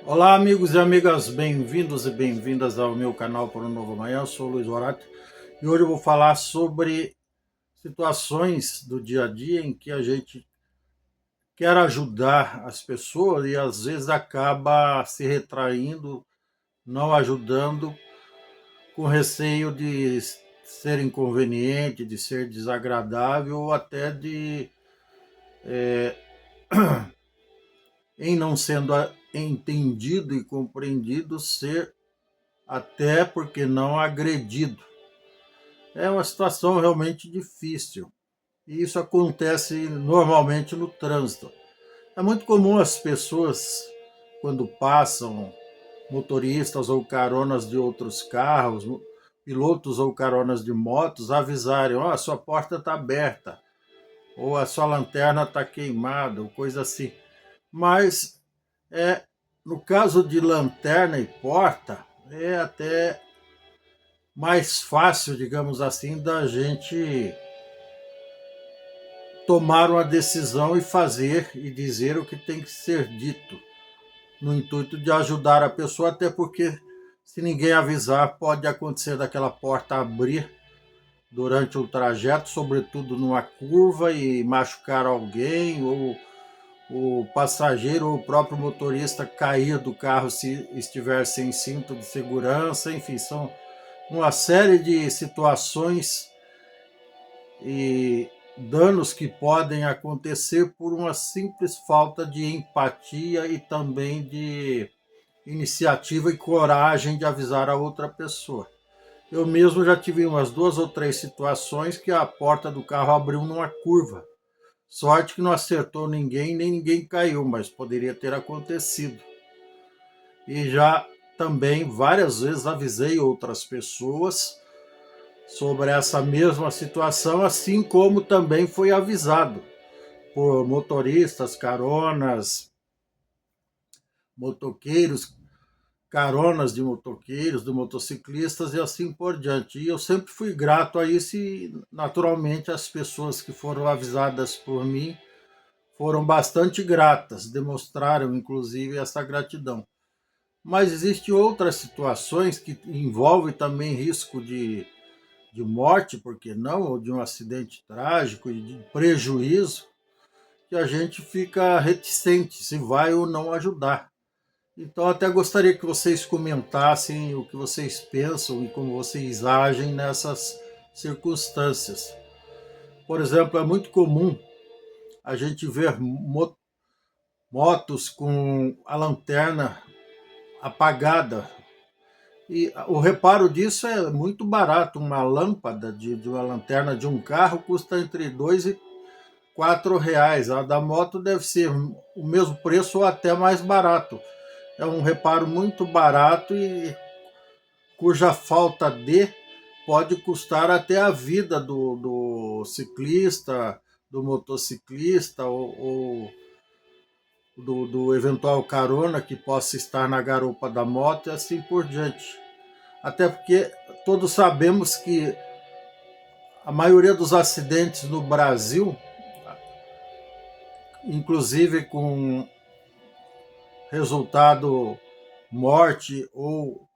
Olá, amigos e amigas, bem-vindos e bem-vindas ao meu canal Por um Novo Amanhã. Eu sou o Luiz Horácio e hoje eu vou falar sobre situações do dia a dia em que a gente quer ajudar as pessoas e às vezes acaba se retraindo, não ajudando, com receio de ser inconveniente, de ser desagradável ou até de, em não sendo entendido e compreendido, ser até porque não agredido. É uma situação realmente difícil e isso acontece normalmente no trânsito. É muito comum as pessoas, quando passam, motoristas ou caronas de outros carros, pilotos ou caronas de motos, avisarem: ó, a sua porta está aberta, ou a sua lanterna está queimada, ou coisa assim. Mas no caso de lanterna e porta, é até mais fácil, digamos assim, da gente tomar uma decisão e fazer e dizer o que tem que ser dito, no intuito de ajudar a pessoa, até porque se ninguém avisar, pode acontecer daquela porta abrir durante o trajeto, sobretudo numa curva, e machucar alguém, ou o passageiro ou o próprio motorista cair do carro se estiver sem cinto de segurança. Enfim, são uma série de situações e danos que podem acontecer por uma simples falta de empatia e também de iniciativa e coragem de avisar a outra pessoa. Eu mesmo já tive umas 2 ou 3 situações que a porta do carro abriu numa curva. Sorte que não acertou ninguém, nem ninguém caiu, mas poderia ter acontecido. E já também várias vezes avisei outras pessoas sobre essa mesma situação, assim como também foi avisado por motoristas, caronas, motoqueiros, caronas de motoqueiros, de motociclistas e assim por diante. E eu sempre fui grato a isso e, naturalmente, as pessoas que foram avisadas por mim foram bastante gratas, demonstraram inclusive essa gratidão. Mas existem outras situações que envolvem também risco de morte, por que não, ou de um acidente trágico e de prejuízo, que a gente fica reticente se vai ou não ajudar. Então, até gostaria que vocês comentassem o que vocês pensam e como vocês agem nessas circunstâncias. Por exemplo, é muito comum a gente ver motos com a lanterna apagada. E o reparo disso é muito barato. Uma lâmpada de uma lanterna de um carro custa entre R$ 2 e R$ 4. A da moto deve ser o mesmo preço ou até mais barato. É um reparo muito barato e cuja falta de pode custar até a vida do ciclista, do motociclista ou do eventual carona que possa estar na garupa da moto e assim por diante. Até porque todos sabemos que a maioria dos acidentes no Brasil, inclusive com resultado morte ou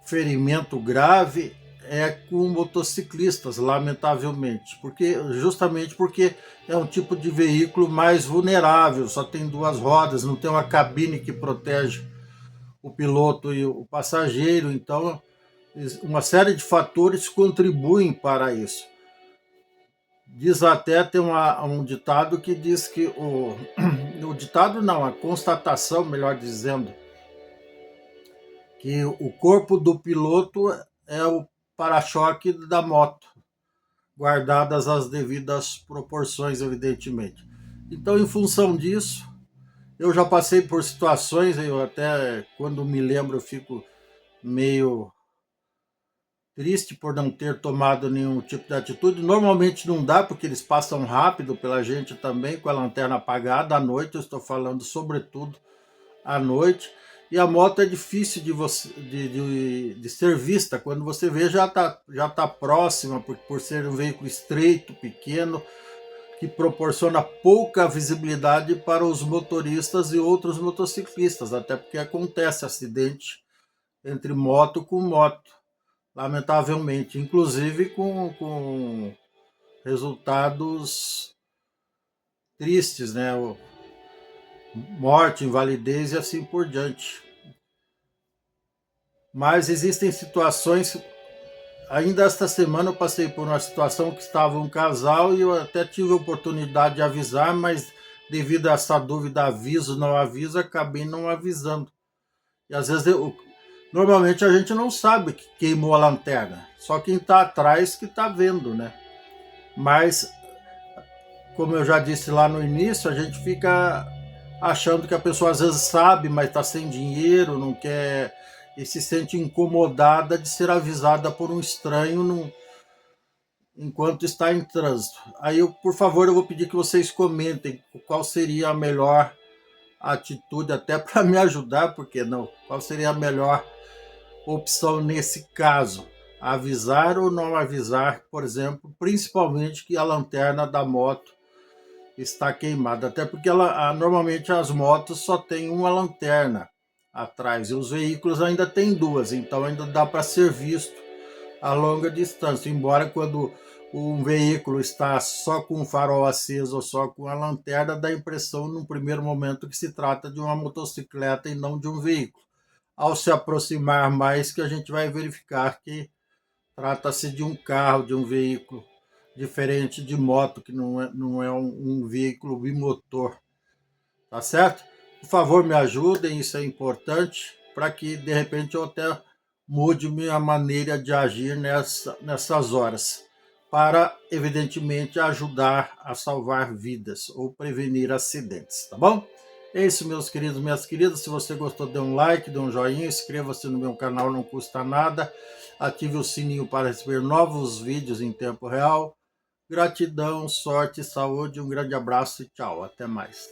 ferimento grave, é com motociclistas, lamentavelmente, justamente porque é um tipo de veículo mais vulnerável, só tem 2 rodas, não tem uma cabine que protege o piloto e o passageiro, então uma série de fatores contribuem para isso. Diz até, tem um ditado que diz que o ditado não, a constatação, melhor dizendo, que o corpo do piloto é o para-choque da moto, guardadas as devidas proporções, evidentemente. Então, em função disso, eu já passei por situações, eu até, quando me lembro, eu fico meio triste por não ter tomado nenhum tipo de atitude. Normalmente não dá, porque eles passam rápido pela gente também, com a lanterna apagada à noite, eu estou falando sobretudo à noite. E a moto é difícil de ser vista. Quando você vê, já tá próxima, por ser um veículo estreito, pequeno. que proporciona pouca visibilidade para os motoristas e outros motociclistas, até porque acontece acidente entre moto com moto, lamentavelmente, inclusive com resultados tristes, né? Morte, invalidez e assim por diante. Mas existem situações. Ainda esta semana eu passei por uma situação que estava um casal e eu até tive a oportunidade de avisar, mas devido a essa dúvida, aviso, não aviso, acabei não avisando. E às vezes, normalmente a gente não sabe que queimou a lanterna, só quem está atrás que está vendo, né? Mas, como eu já disse lá no início, a gente fica achando que a pessoa às vezes sabe, mas está sem dinheiro, não quer e se sente incomodada de ser avisada por um estranho enquanto está em trânsito. Aí, por favor, eu vou pedir que vocês comentem qual seria a melhor atitude, até para me ajudar, porque não? Qual seria a melhor opção nesse caso? Avisar ou não avisar, por exemplo, principalmente que a lanterna da moto está queimada, até porque normalmente as motos só têm uma lanterna atrás e os veículos ainda têm duas, então ainda dá para ser visto a longa distância, embora quando um veículo está só com o farol aceso ou só com a lanterna, dá a impressão num primeiro momento que se trata de uma motocicleta e não de um veículo. Ao se aproximar mais, que a gente vai verificar que trata-se de um carro, de um veículo diferente de moto, que não é um veículo bimotor, tá certo? Por favor, me ajudem, isso é importante, para que de repente eu até mude minha maneira de agir nessas horas, para, evidentemente, ajudar a salvar vidas ou prevenir acidentes, tá bom? É isso, meus queridos, minhas queridas. Se você gostou, dê um like, dê um joinha, inscreva-se no meu canal, não custa nada. Ative o sininho para receber novos vídeos em tempo real. Gratidão, sorte, saúde, um grande abraço e tchau. Até mais.